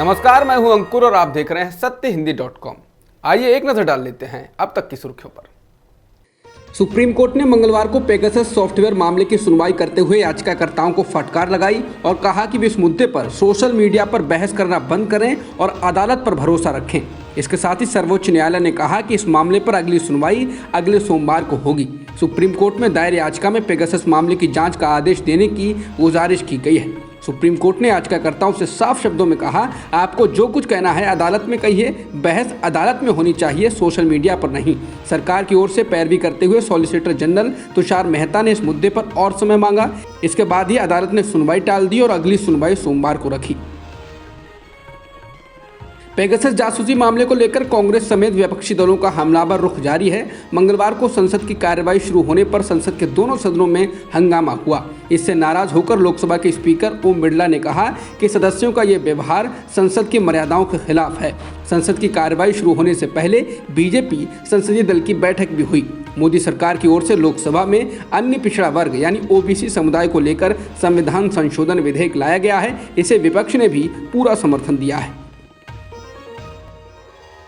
नमस्कार, मैं हूं अंकुर और आप देख रहे हैं सत्यहिंदी.com। आइए एक नजर डाल लेते हैं अब तक की सुर्खियों पर। सुप्रीम कोर्ट ने मंगलवार को पेगासस सॉफ्टवेयर मामले की सुनवाई करते हुए याचिकाकर्ताओं को फटकार लगाई और कहा कि वे इस मुद्दे पर सोशल मीडिया पर बहस करना बंद करें और अदालत पर भरोसा रखें। इसके साथ ही सर्वोच्च न्यायालय ने कहा कि इस मामले पर अगली सुनवाई अगले सोमवार को होगी। सुप्रीम कोर्ट में दायर याचिका में पेगासस मामले की जांच का आदेश देने की गुजारिश की गई है। सुप्रीम कोर्ट ने याचिकाकर्ताओं से साफ शब्दों में कहा, आपको जो कुछ कहना है अदालत में कहिए, बहस अदालत में होनी चाहिए, सोशल मीडिया पर नहीं। सरकार की ओर से पैरवी करते हुए सॉलिसिटर जनरल तुषार मेहता ने इस मुद्दे पर और समय मांगा। इसके बाद ही अदालत ने सुनवाई टाल दी और अगली सुनवाई सोमवार को रखी। पेगासस जासूसी मामले को लेकर कांग्रेस समेत विपक्षी दलों का हमलावर रुख जारी है। मंगलवार को संसद की कार्यवाही शुरू होने पर संसद के दोनों सदनों में हंगामा हुआ। इससे नाराज होकर लोकसभा के स्पीकर ओम बिरला ने कहा कि सदस्यों का ये व्यवहार संसद की मर्यादाओं के खिलाफ है। संसद की कार्यवाही शुरू होने से पहले बीजेपी संसदीय दल की बैठक भी हुई। मोदी सरकार की ओर से लोकसभा में अन्य पिछड़ा वर्ग यानी ओबीसी समुदाय को लेकर संविधान संशोधन विधेयक लाया गया है। इसे विपक्ष ने भी पूरा समर्थन दिया है।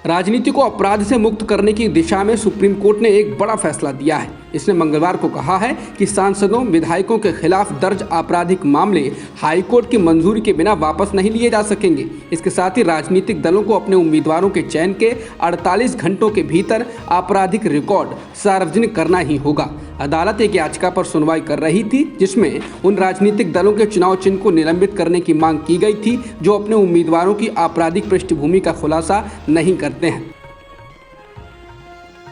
राजनीति को अपराध से मुक्त करने की दिशा में सुप्रीम कोर्ट ने एक बड़ा फैसला दिया है। इसने मंगलवार को कहा है कि सांसदों विधायकों के खिलाफ दर्ज आपराधिक मामले हाईकोर्ट की मंजूरी के बिना वापस नहीं लिए जा सकेंगे। इसके साथ ही राजनीतिक दलों को अपने उम्मीदवारों के चयन के 48 घंटों के भीतर आपराधिक रिकॉर्ड सार्वजनिक करना ही होगा। अदालत एक याचिका पर सुनवाई कर रही थी जिसमें उन राजनीतिक दलों के चुनाव चिन्ह को निलंबित करने की मांग की गई थी जो अपने उम्मीदवारों की आपराधिक पृष्ठभूमि का खुलासा नहीं करते हैं।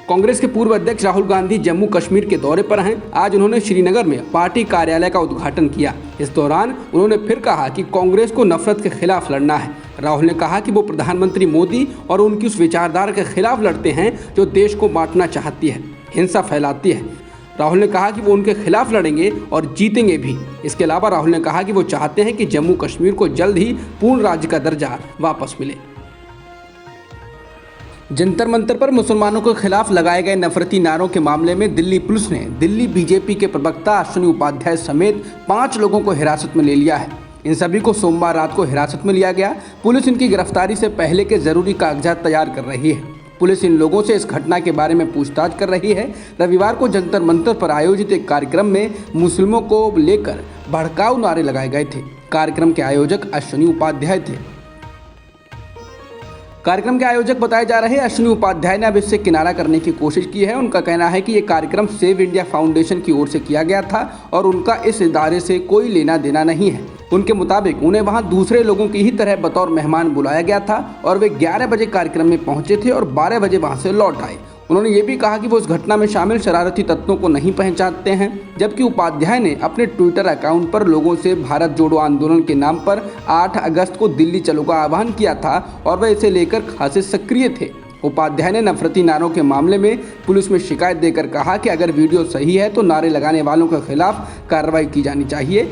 कांग्रेस के पूर्व अध्यक्ष राहुल गांधी जम्मू कश्मीर के दौरे पर हैं। आज उन्होंने श्रीनगर में पार्टी कार्यालय का उद्घाटन किया। इस दौरान उन्होंने फिर कहा कि कांग्रेस को नफरत के खिलाफ लड़ना है। राहुल ने कहा कि वो प्रधानमंत्री मोदी और उनकी उस विचारधारा के खिलाफ लड़ते हैं जो देश को बांटना चाहती है, हिंसा फैलाती है। राहुल ने कहा कि वो उनके खिलाफ लड़ेंगे और जीतेंगे भी। इसके अलावा राहुल ने कहा कि वो चाहते हैं कि जम्मू कश्मीर को जल्द ही पूर्ण राज्य का दर्जा वापस मिले। जंतर मंतर पर मुसलमानों के खिलाफ लगाए गए नफरती नारों के मामले में दिल्ली पुलिस ने दिल्ली बीजेपी के प्रवक्ता अश्विनी उपाध्याय समेत 5 लोगों को हिरासत में ले लिया है। इन सभी को सोमवार रात को हिरासत में लिया गया। पुलिस इनकी गिरफ्तारी से पहले के जरूरी कागजात तैयार कर रही है। पुलिस इन लोगों से इस घटना के बारे में पूछताछ कर रही है। रविवार को जंतर मंतर पर आयोजित एक कार्यक्रम में मुस्लिमों को लेकर भड़काऊ नारे लगाए गए थे। कार्यक्रम के आयोजक अश्विनी उपाध्याय थे। कार्यक्रम के आयोजक बताए जा रहे अश्विनी उपाध्याय ने अब इससे किनारा करने की कोशिश की है। उनका कहना है कि ये कार्यक्रम सेव इंडिया फाउंडेशन की ओर से किया गया था और उनका इस इदारे से कोई लेना देना नहीं है। उनके मुताबिक उन्हें वहां दूसरे लोगों की ही तरह बतौर मेहमान बुलाया गया था और वे 11 बजे कार्यक्रम में पहुंचे थे और 12 बजे वहां से लौट आए। उन्होंने ये भी कहा कि वो इस घटना में शामिल शरारती तत्वों को नहीं पहचानते हैं। जबकि उपाध्याय ने अपने ट्विटर अकाउंट पर लोगों से भारत जोड़ो आंदोलन के नाम पर 8 अगस्त को दिल्ली चलो का आह्वान किया था और वह इसे लेकर खासे सक्रिय थे। उपाध्याय ने नफरती नारों के मामले में पुलिस में शिकायत देकर कहा कि अगर वीडियो सही है तो नारे लगाने वालों के खिलाफ कार्रवाई की जानी चाहिए।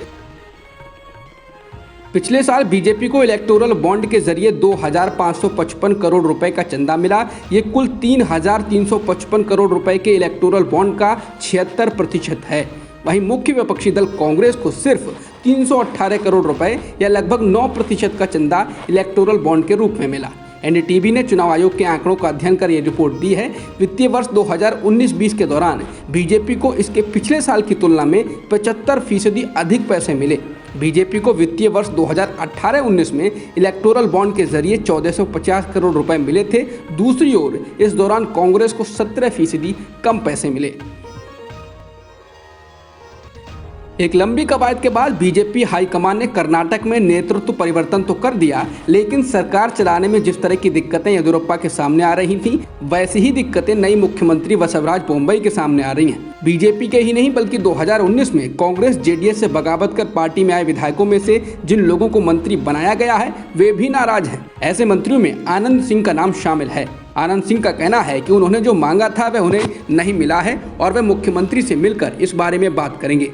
पिछले साल बीजेपी को इलेक्टोरल बॉन्ड के जरिए 2,555 करोड़ रुपए का चंदा मिला। ये कुल 3,355 करोड़ रुपए के इलेक्टोरल बॉन्ड का 76% है। वहीं मुख्य विपक्षी दल कांग्रेस को सिर्फ 318 करोड़ रुपए या लगभग 9% का चंदा इलेक्टोरल बॉन्ड के रूप में मिला। एनडीटीवी ने चुनाव आयोग के आंकड़ों का अध्ययन कर ये रिपोर्ट दी है। वित्तीय वर्ष 2019-20 के दौरान बीजेपी को इसके पिछले साल की तुलना में 75% अधिक पैसे मिले। बीजेपी को वित्तीय वर्ष 2018-19 में इलेक्टोरल बॉन्ड के जरिए 1450 करोड़ रुपए मिले थे। दूसरी ओर इस दौरान कांग्रेस को 17% कम पैसे मिले। एक लंबी कवायद के बाद बीजेपी हाईकमान ने कर्नाटक में नेतृत्व परिवर्तन तो कर दिया, लेकिन सरकार चलाने में जिस तरह की दिक्कतें येदियुरप्पा के सामने आ रही थीं, वैसी ही दिक्कतें नई मुख्यमंत्री बसवराज बोम्मई के सामने आ रही हैं। बीजेपी के ही नहीं बल्कि 2019 में कांग्रेस जेडीएस से बगावत कर पार्टी में आए विधायकों में से जिन लोगों को मंत्री बनाया गया है वे भी नाराज हैं। ऐसे मंत्रियों में आनंद सिंह का नाम शामिल है। आनंद सिंह का कहना है कि उन्होंने जो मांगा था वह उन्हें नहीं मिला है और वे मुख्यमंत्री से मिलकर इस बारे में बात करेंगे।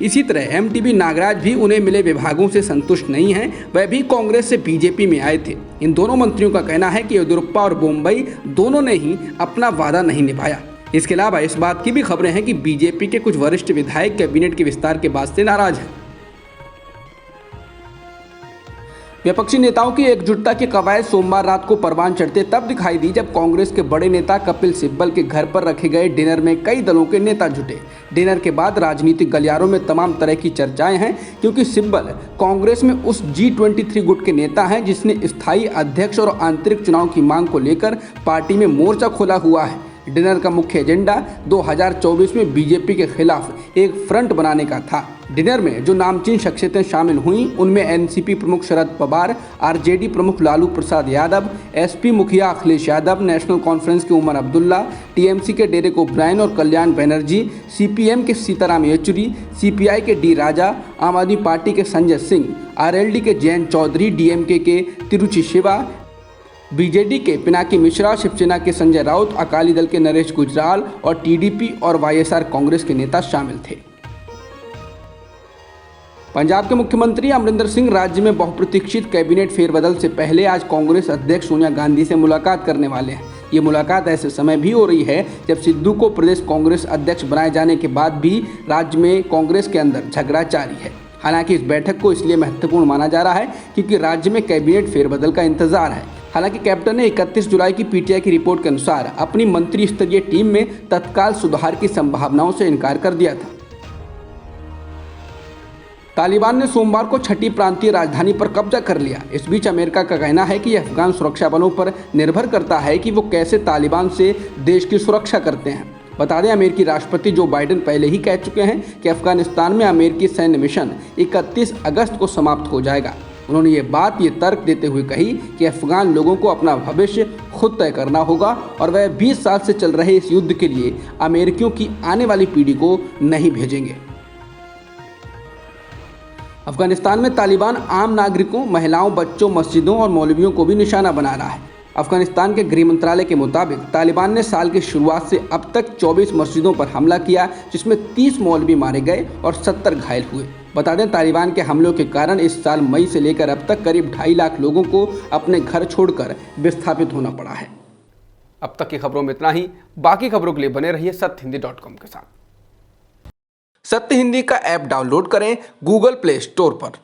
इसी तरह एमटीबी नागराज भी उन्हें मिले विभागों से संतुष्ट नहीं हैं। वह भी कांग्रेस से बीजेपी में आए थे। इन दोनों मंत्रियों का कहना है कि येदियुरप्पा और बोम्मई दोनों ने ही अपना वादा नहीं निभाया। इसके अलावा इस बात की भी खबरें हैं कि बीजेपी के कुछ वरिष्ठ विधायक कैबिनेट के विस्तार के बाद से नाराज हैं। विपक्षी नेताओं की एकजुटता की कवायद सोमवार रात को परवान चढ़ते तब दिखाई दी जब कांग्रेस के बड़े नेता कपिल सिब्बल के घर पर रखे गए डिनर में कई दलों के नेता जुटे। डिनर के बाद राजनीतिक गलियारों में तमाम तरह की चर्चाएं हैं, क्योंकि सिब्बल कांग्रेस में उस G23 गुट के नेता हैं जिसने स्थायी अध्यक्ष और आंतरिक चुनाव की मांग को लेकर पार्टी में मोर्चा खोला हुआ है। डिनर का मुख्य एजेंडा 2024 में बीजेपी के खिलाफ एक फ्रंट बनाने का था। डिनर में जो नामचीन शख्सियतें शामिल हुईं उनमें एनसीपी प्रमुख शरद पवार, आरजेडी प्रमुख लालू प्रसाद यादव, एसपी मुखिया अखिलेश यादव, नेशनल कॉन्फ्रेंस के उमर अब्दुल्ला, टीएमसी के डेरेक ओब्रायन और कल्याण बनर्जी, सीपीएम के सीताराम येचुरी, सीपीआई के डी राजा, आम आदमी पार्टी के संजय सिंह, आरएलडी के जयंत चौधरी, डीएमके के तिरुचि शिवा, बीजेडी के पिनाकी मिश्रा, शिवसेना के संजय राउत, अकाली दल के नरेश गुजराल और टीडीपी और वाईएसआर कांग्रेस के नेता शामिल थे। पंजाब के मुख्यमंत्री अमरिंदर सिंह राज्य में बहुप्रतीक्षित कैबिनेट फेरबदल से पहले आज कांग्रेस अध्यक्ष सोनिया गांधी से मुलाकात करने वाले हैं। ये मुलाकात ऐसे समय भी हो रही है जब सिद्धू को प्रदेश कांग्रेस अध्यक्ष बनाए जाने के बाद भी राज्य में कांग्रेस के अंदर झगड़ा जारी है। हालांकि इस बैठक को इसलिए महत्वपूर्ण माना जा रहा है क्योंकि राज्य में कैबिनेट फेरबदल का इंतजार है। हालांकि कैप्टन ने 31 जुलाई की पीटीआई की रिपोर्ट के अनुसार अपनी मंत्री स्तरीय टीम में तत्काल सुधार की संभावनाओं से इनकार कर दिया था। तालिबान ने सोमवार को छठी प्रांतीय राजधानी पर कब्जा कर लिया। इस बीच अमेरिका का कहना है कि यह अफगान सुरक्षा बलों पर निर्भर करता है कि वो कैसे तालिबान से देश की सुरक्षा करते हैं। बता दें, अमेरिकी राष्ट्रपति जो बाइडेन पहले ही कह चुके हैं कि अफगानिस्तान में अमेरिकी सैन्य मिशन 31 अगस्त को समाप्त हो जाएगा। उन्होंने ये तर्क देते हुए कही कि अफगान लोगों को अपना भविष्य खुद तय करना होगा और वह 20 साल से चल रहे इस युद्ध के लिए अमेरिकियों की आने वाली पीढ़ी को नहीं भेजेंगे। अफगानिस्तान में तालिबान आम नागरिकों, महिलाओं, बच्चों, मस्जिदों और मौलवियों को भी निशाना बना रहा है। अफगानिस्तान के गृह मंत्रालय के मुताबिक तालिबान ने साल की शुरुआत से अब तक 24 मस्जिदों पर हमला किया, जिसमें 30 मौलवी मारे गए और 70 घायल हुए। बता दें, तालिबान के हमलों के कारण इस साल मई से लेकर अब तक करीब 2.5 लाख लोगों को अपने घर छोड़कर विस्थापित होना पड़ा है। अब तक की खबरों में इतना ही। बाकी खबरों के लिए बने रहिए सत्यहिंदी.com के साथ। सत्य हिंदी का ऐप डाउनलोड करें गूगल प्ले स्टोर पर।